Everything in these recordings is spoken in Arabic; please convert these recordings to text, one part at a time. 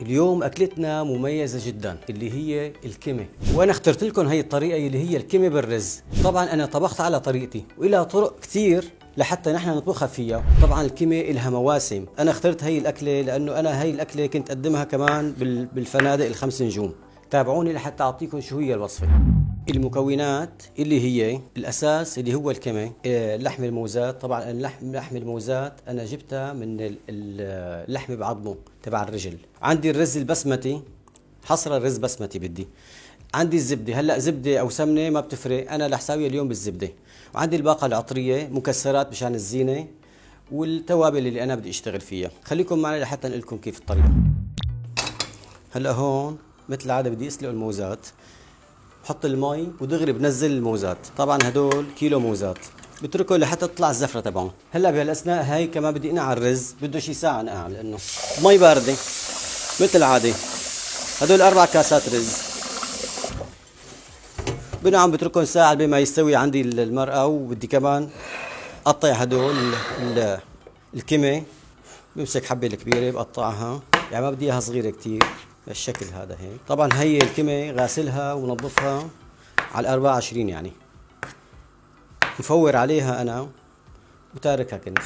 اليوم أكلتنا مميزة جدا اللي هي الكمة، وأنا اخترت لكم هي الطريقة اللي هي الكمة بالرز. طبعا أنا طبخت على طريقتي وإلها طرق كثير لحتى نحن نطبخها فيها. طبعا الكمة إلها مواسم، أنا اخترت هي الأكلة لأنه أنا هي الأكلة كنت أقدمها كمان بالفنادق الخمس نجوم. تابعوني لحتى أعطيكم شو هي الوصفة. المكونات اللي هي الأساس اللي هو الكمة، لحم الموزات. طبعا لحم الموزات أنا جبتها من اللحم بعظمه تبع الرجل. عندي الرز البسمتي، حصر الرز بسمتي بدي. عندي الزبدة، هلا زبدة أو سمنة ما بتفرق، أنا رح ساويها اليوم بالزبدة. وعندي الباقة العطرية، مكسرات مشان الزينة، والتوابل اللي أنا بدي أشتغل فيها. خليكم معي لحتى نقول لكم كيف الطريقة. هلا هون مثل العادة بدي أسلق الموزات. بحط المي ودغري بنزل الموزات. طبعا هدول كيلو موزات، بتركه لحتى تطلع الزفرة تبعهم. هلا بهالاثناء هاي كمان بدي انقع الرز، بده شي ساعة انقع لانه مي باردة مثل العادة. هدول 4 كاسات رز بنقعهم بتركهم ساعة بما يستوي عندي المرقة. وبدي كمان قطع هدول الكمة. بمسك حبة الكبيرة بقطعها، يعني ما بدي اياها صغيرة كتير، بالشكل هذا هيك. طبعا هي الكمة غاسلها ونظفها على 24 يعني، مفور عليها انا وتاركها كنت.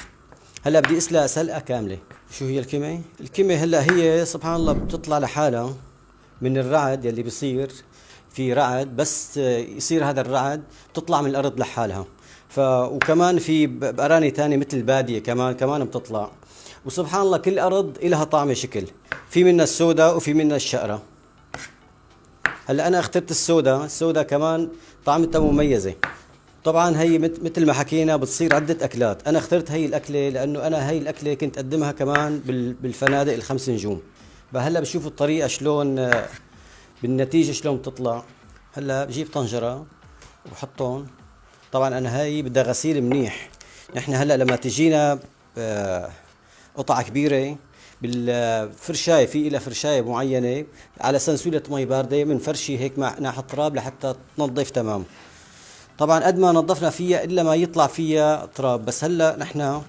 هلا بدي اسلق سلقة كاملة. شو هي الكمة؟ الكمة هلا هي سبحان الله بتطلع لحالها من الرعد يلي بيصير في رعد، بس يصير هذا الرعد بتطلع من الارض لحالها. وكمان في بأراني تاني مثل البادية كمان بتطلع. وسبحان الله كل أرض إلها طعمة شكل، في منها السوداء وفي منها الشقرة. هلا أنا اخترت السوداء كمان طعمتها مميزة. طبعا هي مثل ما حكينا بتصير عدة أكلات. أنا اخترت هي الأكلة لأنه أنا هي الأكلة كنت أقدمها كمان بالفنادق الخمس نجوم. هلا بشوفوا الطريقة شلون بالنتيجة شلون بتطلع. هلا بجيب طنجرة وبحطهم. طبعا أنا هاي بدها غسيل منيح. نحن هلا لما تجينا قطعة كبيرة بالفرشاية، في إلها فرشاية معينة على سنسولة مي باردة بنفرشي هيك مع ناحية تراب لحتى تنظف تمام. طبعا قد ما نظفنا فيها الا ما يطلع فيها تراب. بس هلا نحن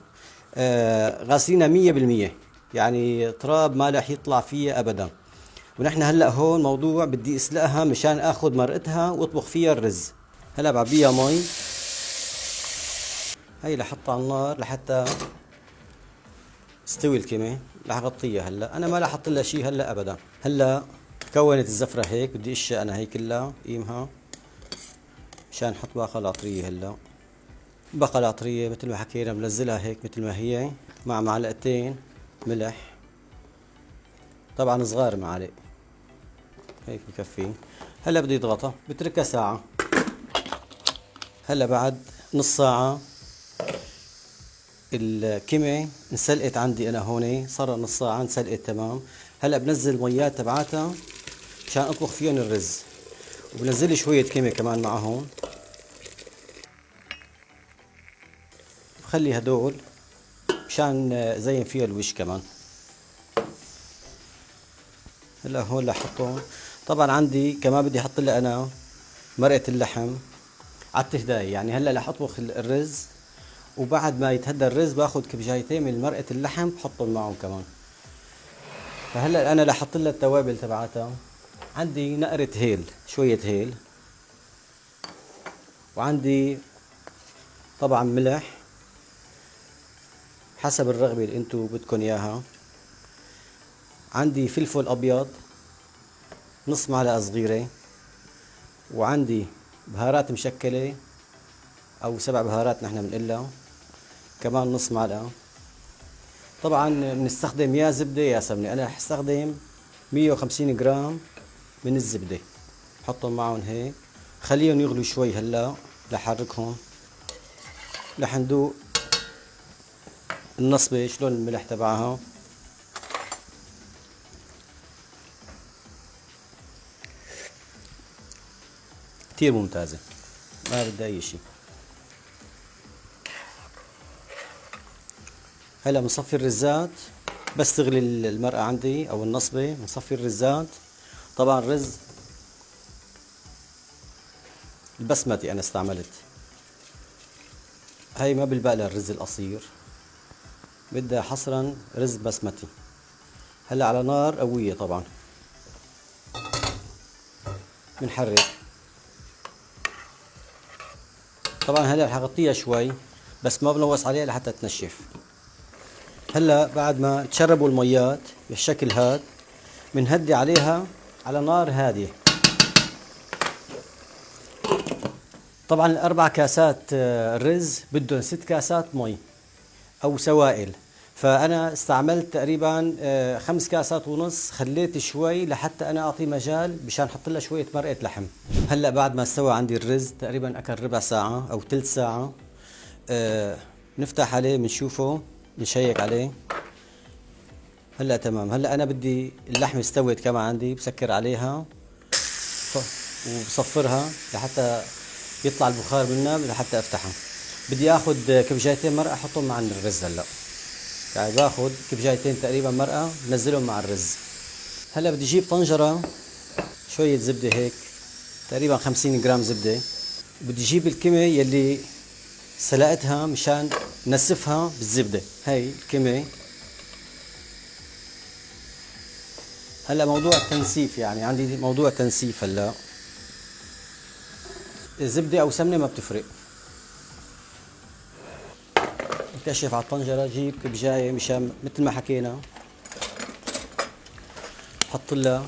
غاسلينها 100%، يعني تراب ما رح يطلع فيها ابدا. ونحن هلا هون موضوع بدي اسلقها مشان اخذ مرقتها واطبخ فيها الرز. هلا بعبيها مي، هي لحطها على النار لحتى تستوي الكمة. رح اغطيها. هلا انا ما رح احط لها شيء هلا ابدا. هلا كونت الزفرة هيك، بدي اشياء انا هي كلها قيمها مشان نحط باقة العطرية. هلا البقرة العطرية مثل ما حكينا بنزلها هيك مثل ما هي مع معلقتين ملح، طبعا صغار معالق هيك بكفي. هلا بدي اضغطها بتركها ساعة. هلا بعد نص ساعة الكمة انسلقت عندي انا هون، صار نص ساعة انسلقت تمام. هلا بنزل الميات تبعاتها مشان اطبخ فيهم الرز، وبنزل شوية كمة كمان معهم. بخلي هدول مشان زين فيها الوش كمان. هلا هون رح احطهم. طبعا عندي كمان بدي احط لها انا مرقة اللحم على التهداية. يعني هلا رح اطبخ الرز، وبعد ما يتهدى الرز باخذ كبجايتين من مرقة اللحم بحطهم معهم كمان. فهلا انا رح احط لها التوابل تبعاتها. عندي نقرة هيل، شوية هيل، وعندي طبعا ملح حسب الرغبة اللي انتو بدكم اياها. عندي فلفل ابيض نص معلقة صغيرة، وعندي بهارات مشكلة او 7 بهارات نحن بنقلها كمان نص معلقة. طبعا بنستخدم يا زبدة يا سمنة. انا رح استخدم 150 جرام من الزبدة. بحطهم معهم هيك، خليهم يغلوا شوي. هلا رح احركهم، رح ندوق النصبة شلون الملح تبعها. كتير ممتازة، ما بدها اي شي. هلا بنصفي الرزات، بس تغلي المرقة عندي او النصبة بنصفي الرزات. طبعا الرز البسمتي انا استعملت، هاي ما بلبق لها الرز القصير، بدها حصرا رز بسمتي. هلا على نار قوية طبعا بنحرك. طبعا هلا رح اغطيها شوي بس ما بنغوص عليها لحتى تنشف. هلا بعد ما تشربوا الميات بالشكل هاد بنهدي عليها على نار هادية. طبعا الأربع كاسات الرز بدهم 6 كاسات مي أو سوائل، فأنا استعملت تقريبا 5 كاسات ونص. خليت شوي لحتى أنا أعطي مجال مشان أحط لها شوية مرقة لحم. هلا بعد ما استوى عندي الرز تقريبا أكل ربع ساعة أو ثلث ساعة، نفتح عليه بنشوفه بنشيك عليه. هلا تمام. هلا أنا بدي اللحمة استوت كمان عندي، بسكر عليها وبصفرها لحتى يطلع البخار منها لحتى افتحها. بدي اخذ كبجايتين مرقه احطهم مع الرز. هلا يعني باخذ كبجايتين تقريبا مرقه بنزلهم مع الرز. هلا بدي اجيب طنجره شويه زبده هيك تقريبا 50 جرام زبده. بدي اجيب الكمه يلي سلقتها مشان نسفها بالزبده. هي الكمه. هلا موضوع التنسيف، يعني عندي موضوع تنسيف. هلا الزبده او سمنه ما بتفرق. نكشف على الطنجره، جيب كبجايه مشان مثل ما حكينا حط لها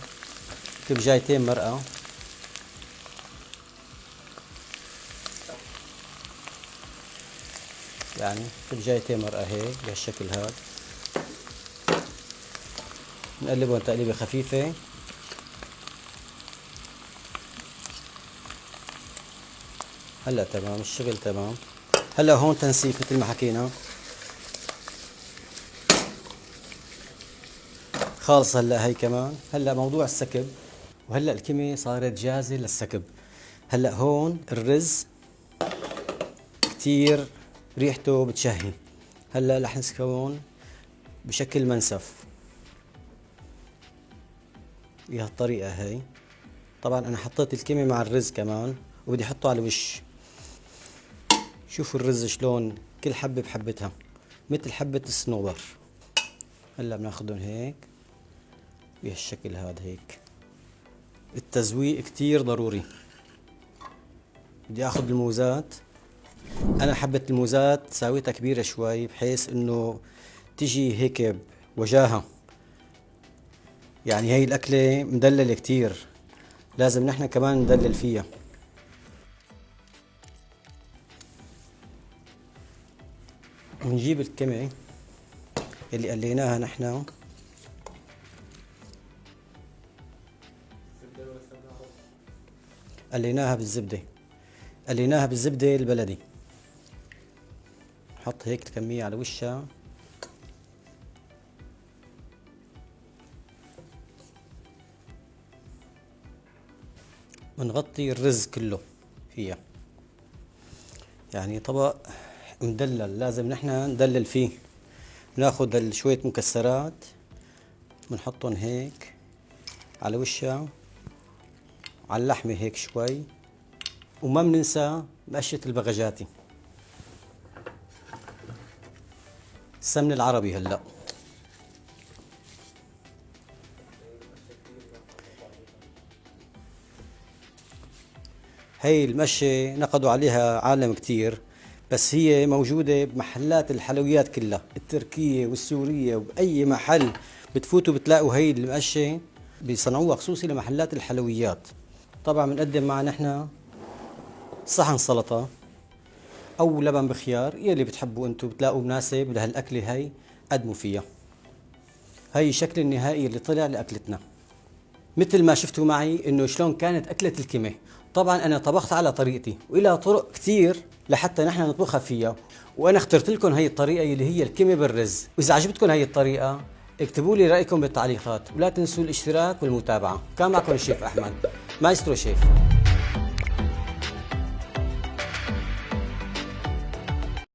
كبجايتين مرقه. يعني كبجايتين مرقه هيك بهالشكل هذا. نقلبهم تقليبه خفيفه. هلا تمام الشغل تمام. هلا هون تنسيف مثل ما حكينا خالص. هلا هي كمان. هلا موضوع السكب، وهلا الكمية صارت جاهزة للسكب. هلا هون الرز كتير ريحته بتشهي. هلا رح نسكبون بشكل منسف بهالطريقة هي. طبعا انا حطيت الكمية مع الرز كمان وبدي احطه على الوش. شوفوا الرز شلون كل حبة بحبتها مثل حبة الصنوبر. هلا بناخذهم هيك بهالشكل هذا هيك. التزويق كتير ضروري. بدي اخذ الموزات. انا حبة الموزات ساويتها كبيرة شوي بحيث انه تجي هيك وجاهة. يعني هي الاكلة مدللة كتير، لازم نحن كمان ندلل فيها. بنجيب الكمية اللي قليناها نحن قليناها بالزبدة البلدي. نحط هيك الكمية على وشها. بنغطي الرز كله فيها. يعني طبق مدلل لازم نحن ندلل فيه. بناخذ شوية مكسرات بنحطهم هيك على وشها على اللحمة هيك شوي. وما بننسى مقشة البغجاتي السمن العربي. هلا هي المشة نقدوا عليها عالم كتير، بس هي موجودة بمحلات الحلويات كلها التركية والسورية، وبأي محل بتفوتوا بتلاقوا هي المشة بيصنعوها خصوصي لمحلات الحلويات. طبعا بنقدم مع نحن صحن سلطة أو لبن بخيار يلي بتحبوا انتم بتلاقوا مناسب لهالأكلة. هي قدموا فيها. هي الشكل النهائي اللي طلع لأكلتنا. مثل ما شفتوا معي انه شلون كانت أكلة الكمة. طبعا انا طبخت على طريقتي والى طرق كثير لحتى نحن نطبخها فيها، وانا اخترت لكم هي الطريقة اللي هي الكمة بالرز. واذا عجبتكم هي الطريقة اكتبوا لي رأيكم بالتعليقات، ولا تنسوا الاشتراك والمتابعة. كان معكم الشيف احمد مايسترو شيف.